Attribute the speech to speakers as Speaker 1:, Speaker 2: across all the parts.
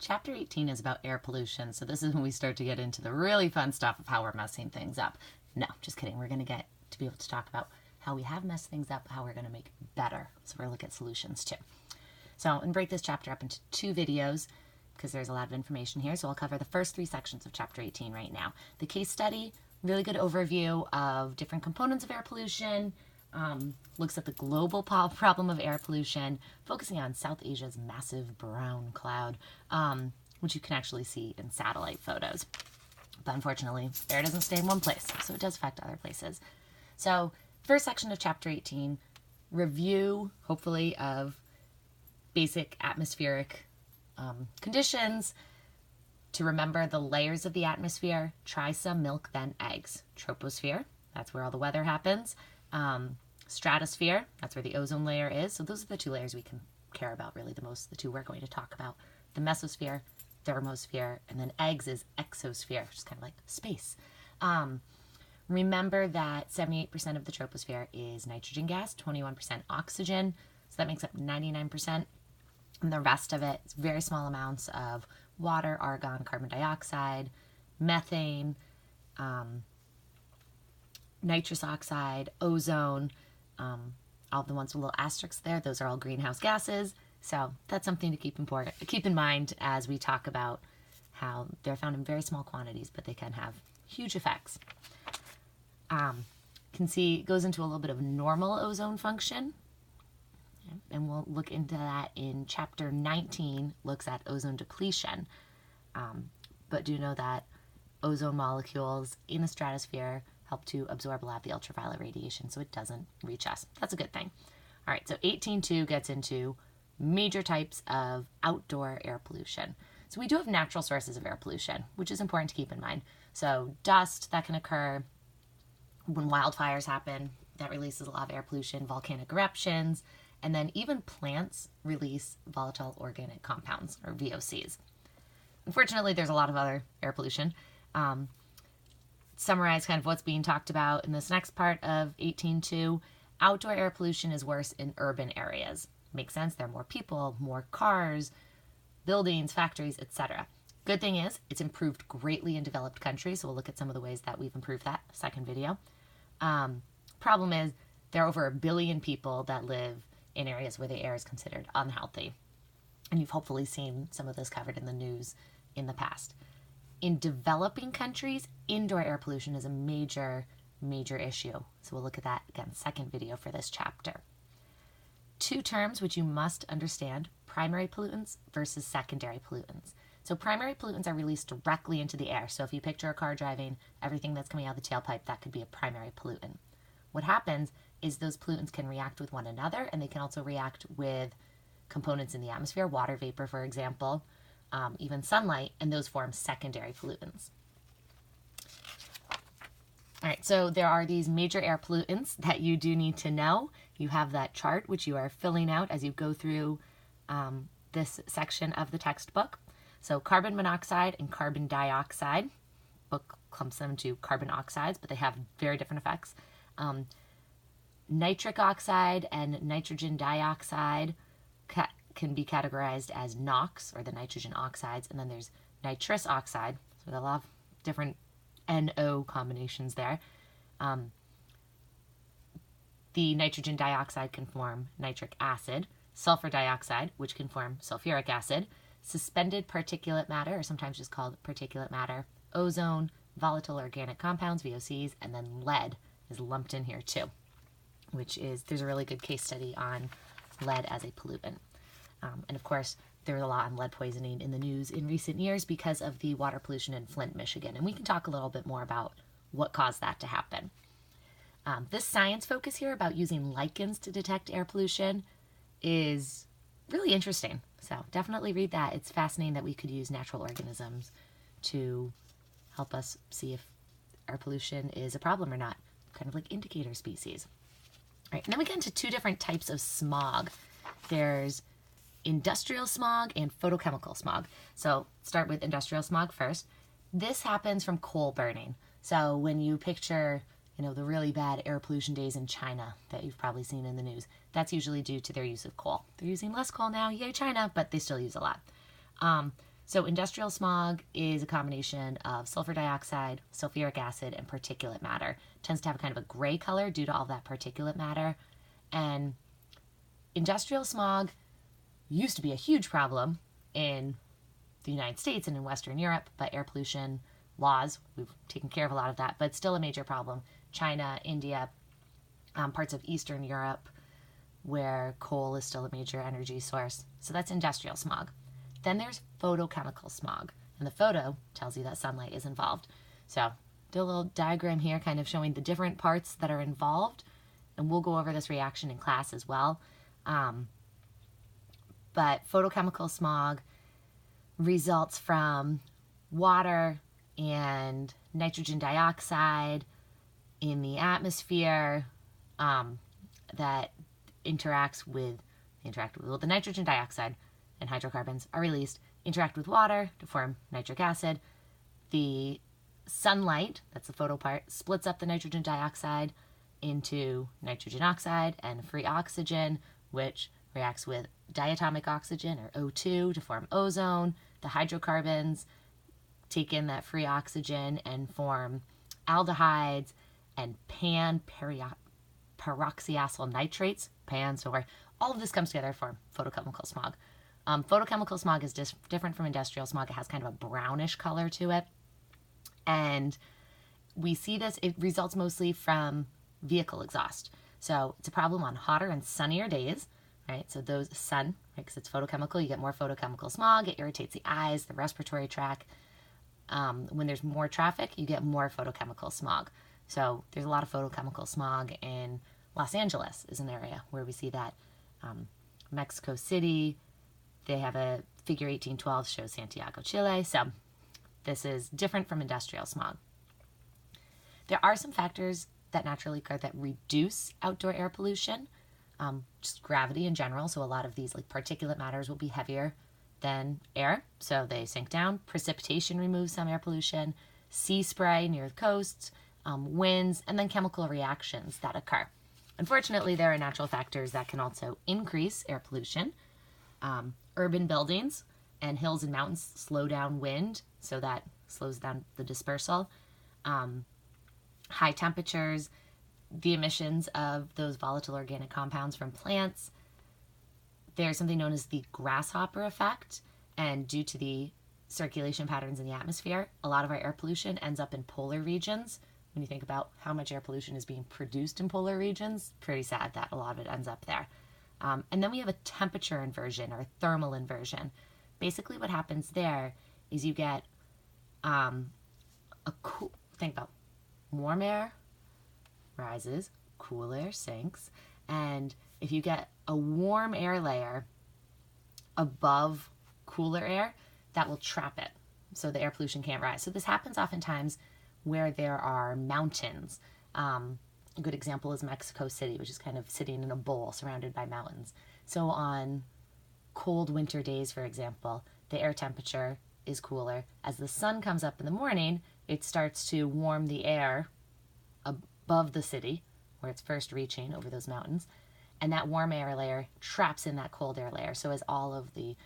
Speaker 1: Chapter 18 is about air pollution, so this is when we start to get into the really fun stuff of how we're messing things up. No, just kidding. We're going to get to be able to talk about how we have messed things up, how we're going to make it better. So we're going to look at solutions too. So I'm going to break this chapter up into 2 videos because there's a lot of information here. So I'll cover the first 3 sections of Chapter 18 right now. The case study, really good overview of different components of air pollution, looks at the global problem of air pollution, focusing on South Asia's massive brown cloud, which you can actually see in satellite photos. But unfortunately, air doesn't stay in one place, so it does affect other places. So first section of Chapter 18, review, hopefully, of basic atmospheric conditions. To remember the layers of the atmosphere, try some milk, then eggs. Troposphere, that's where all the weather happens. Stratosphere, that's where the ozone layer is. So those are the 2 layers we can care about really the most, the 2 we're going to talk about. The Mesosphere, Thermosphere, and then eggs is exosphere, which is kind of like space. Remember that 78% of the troposphere is nitrogen gas, 21% oxygen, so that makes up 99%. And the rest of it is very small amounts of water, argon, carbon dioxide, methane, nitrous oxide, ozone, all the ones with little asterisks there, those are all greenhouse gases. So that's something to keep in mind as we talk about how they're found in very small quantities, but they can have huge effects. Can see it goes into a little bit of normal ozone function, and we'll look into that in Chapter 19, looks at ozone depletion. But do know that ozone molecules in the stratosphere help to absorb a lot of the ultraviolet radiation, so it doesn't reach us. That's a good thing. All right, so 18.2 gets into major types of outdoor air pollution. So we do have natural sources of air pollution, which is important to keep in mind. So dust, that can occur when wildfires happen. That releases a lot of air pollution, volcanic eruptions, and then even plants release volatile organic compounds, or VOCs. Unfortunately, there's a lot of other air pollution. Summarize kind of what's being talked about in this next part of 18.2. Outdoor air pollution is worse in urban areas. Makes sense, there are more people, more cars, buildings, factories, etc. Good thing is, it's improved greatly in developed countries, so we'll look at some of the ways that we've improved that, second video. Problem is, there are over 1 billion people that live in areas where the air is considered unhealthy. And you've hopefully seen some of this covered in the news in the past. In developing countries, indoor air pollution is a major issue. So we'll look at that again, second video for this chapter. 2 terms which you must understand, primary pollutants versus secondary pollutants. So primary pollutants are released directly into the air. So if you picture a car driving, everything that's coming out of the tailpipe, that could be a primary pollutant. What happens is those pollutants can react with one another, and they can also react with components in the atmosphere, water vapor, for example, even sunlight, and those form secondary pollutants. All right, so there are these major air pollutants that you do need to know. You have that chart, which you are filling out as you go through this section of the textbook. So carbon monoxide and carbon dioxide, book clumps them to carbon oxides, but they have very different effects. Nitric oxide and nitrogen dioxide can be categorized as NOx, or the nitrogen oxides, and then there's nitrous oxide, so there are a lot of different NO combinations there. The nitrogen dioxide can form nitric acid, sulfur dioxide, which can form sulfuric acid, suspended particulate matter, or sometimes just called particulate matter, ozone, volatile organic compounds, VOCs, and then lead is lumped in here too, which is, there's a really good case study on lead as a pollutant. And of course, there was a lot on lead poisoning in the news in recent years because of the water pollution in Flint, Michigan. And we can talk a little bit more about what caused that to happen. This science focus here about using lichens to detect air pollution is really interesting. So definitely read that. It's fascinating that we could use natural organisms to help us see if air pollution is a problem or not, kind of like indicator species. All right, and then we get into 2 different types of smog. There's industrial smog and photochemical smog. So start with industrial smog first. This happens from coal burning. So when you picture, the really bad air pollution days in China that you've probably seen in the news, that's usually due to their use of coal. They're using less coal now, yay China, but they still use a lot. So industrial smog is a combination of sulfur dioxide, sulfuric acid, and particulate matter. It tends to have kind of a gray color due to all that particulate matter. And industrial smog used to be a huge problem in the United States and in Western Europe, but air pollution laws, we've taken care of a lot of that, but still a major problem. China, India, parts of Eastern Europe, where coal is still a major energy source. So that's industrial smog. Then there's photochemical smog, and the photo tells you that sunlight is involved. So do a little diagram here kind of showing the different parts that are involved, and we'll go over this reaction in class as well. But photochemical smog results from water and nitrogen dioxide in the atmosphere that interacts with the nitrogen dioxide and hydrocarbons are released, interact with water to form nitric acid. The sunlight, that's the photo part, splits up the nitrogen dioxide into nitrogen oxide and free oxygen, which reacts with diatomic oxygen, or O2, to form ozone. The hydrocarbons take in that free oxygen and form aldehydes and peroxyacyl nitrates, so all of this comes together to form photochemical smog. Photochemical smog is different from industrial smog. It has kind of a brownish color to it. And we see this, it results mostly from vehicle exhaust. So it's a problem on hotter and sunnier days, right? So those sun, right, because it's photochemical, you get more photochemical smog. It irritates the eyes, the respiratory tract. When there's more traffic, you get more photochemical smog. So there's a lot of photochemical smog in Los Angeles is an area where we see that. Mexico City, they have a figure 1812 shows Santiago, Chile. So this is different from industrial smog. There are some factors that naturally occur that reduce outdoor air pollution, just gravity in general. So a lot of these like particulate matters will be heavier than air, so they sink down. Precipitation removes some air pollution, sea spray near the coasts, winds, and then chemical reactions that occur. Unfortunately, there are natural factors that can also increase air pollution. Urban buildings and hills and mountains slow down wind, so that slows down the dispersal. High temperatures, the emissions of those volatile organic compounds from plants. There's something known as the Grasshopper Effect, and due to the circulation patterns in the atmosphere, a lot of our air pollution ends up in polar regions. When you think about how much air pollution is being produced in polar regions, pretty sad that a lot of it ends up there. And then we have a temperature inversion or thermal inversion. Basically what happens there is you get think about warm air rises, cool air sinks, and if you get a warm air layer above cooler air, that will trap it, so the air pollution can't rise. So this happens oftentimes where there are mountains. A good example is Mexico City, which is kind of sitting in a bowl surrounded by mountains. So on cold winter days, for example, the air temperature is cooler. As the sun comes up in the morning, it starts to warm the air above the city, where it's first reaching over those mountains, and that warm air layer traps in that cold air layer. So as all of the,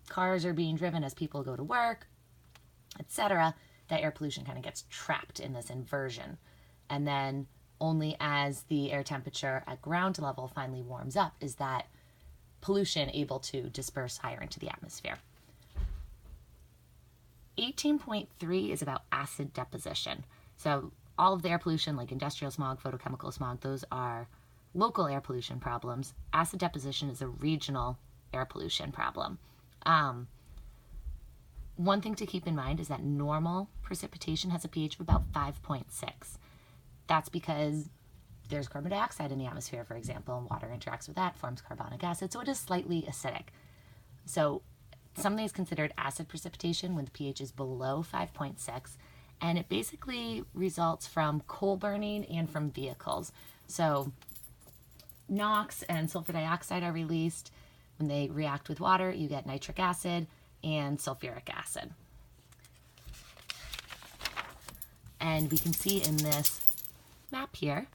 Speaker 1: cars are being driven, as people go to work, etc., that air pollution kind of gets trapped in this inversion. And then only as the air temperature at ground level finally warms up is that pollution able to disperse higher into the atmosphere. 18.3 is about acid deposition. So all of the air pollution, like industrial smog, photochemical smog, those are local air pollution problems. Acid deposition is a regional air pollution problem. One thing to keep in mind is that normal precipitation has a pH of about 5.6. That's because there's carbon dioxide in the atmosphere, for example, and water interacts with that, forms carbonic acid, so it is slightly acidic. So something is considered acid precipitation when the pH is below 5.6, and it basically results from coal burning and from vehicles. So NOx and sulfur dioxide are released. When they react with water, you get nitric acid and sulfuric acid. And we can see in this map here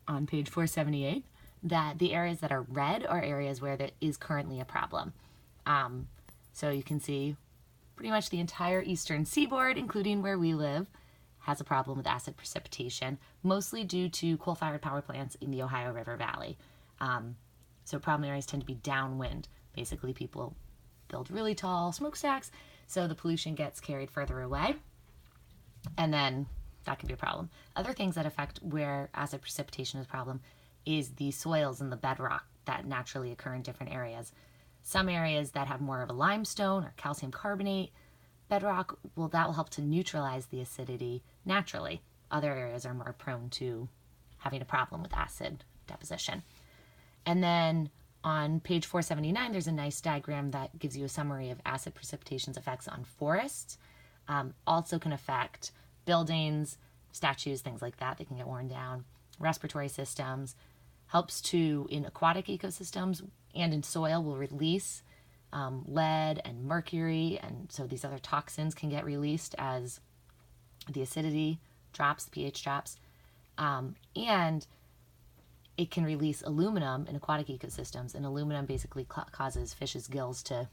Speaker 1: on page 478 that the areas that are red are areas where there is currently a problem. So you can see pretty much the entire eastern seaboard, including where we live, has a problem with acid precipitation, mostly due to coal-fired power plants in the Ohio River Valley. So problem areas tend to be downwind. Basically, people build really tall smokestacks, so the pollution gets carried further away, and then that can be a problem. Other things that affect where acid precipitation is a problem is the soils and the bedrock that naturally occur in different areas. Some areas that have more of a limestone or calcium carbonate bedrock, well, that will help to neutralize the acidity naturally. Other areas are more prone to having a problem with acid deposition. And then on page 479, there's a nice diagram that gives you a summary of acid precipitation's effects on forests. Also can affect buildings, statues, things like that. They can get worn down. Respiratory systems. Helps to, in aquatic ecosystems and in soil, will release lead and mercury, and so these other toxins can get released as the acidity drops, the pH drops. And it can release aluminum in aquatic ecosystems, and aluminum basically causes fish's gills to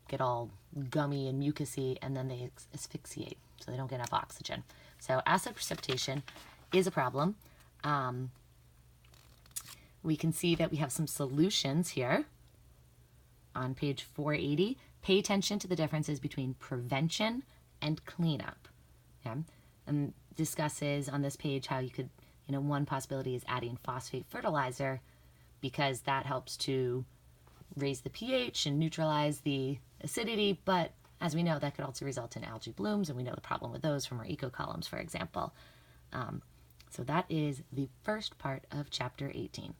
Speaker 1: get all gummy and mucousy, and then they asphyxiate, so they don't get enough oxygen. So acid precipitation is a problem. We can see that we have some solutions here on page 480. Pay attention to the differences between prevention and cleanup. Okay? And discusses on this page how you could, one possibility is adding phosphate fertilizer, because that helps to raise the pH and neutralize the acidity, but as we know, that could also result in algae blooms, and we know the problem with those from our eco columns, for example. So that is the first part of chapter 18.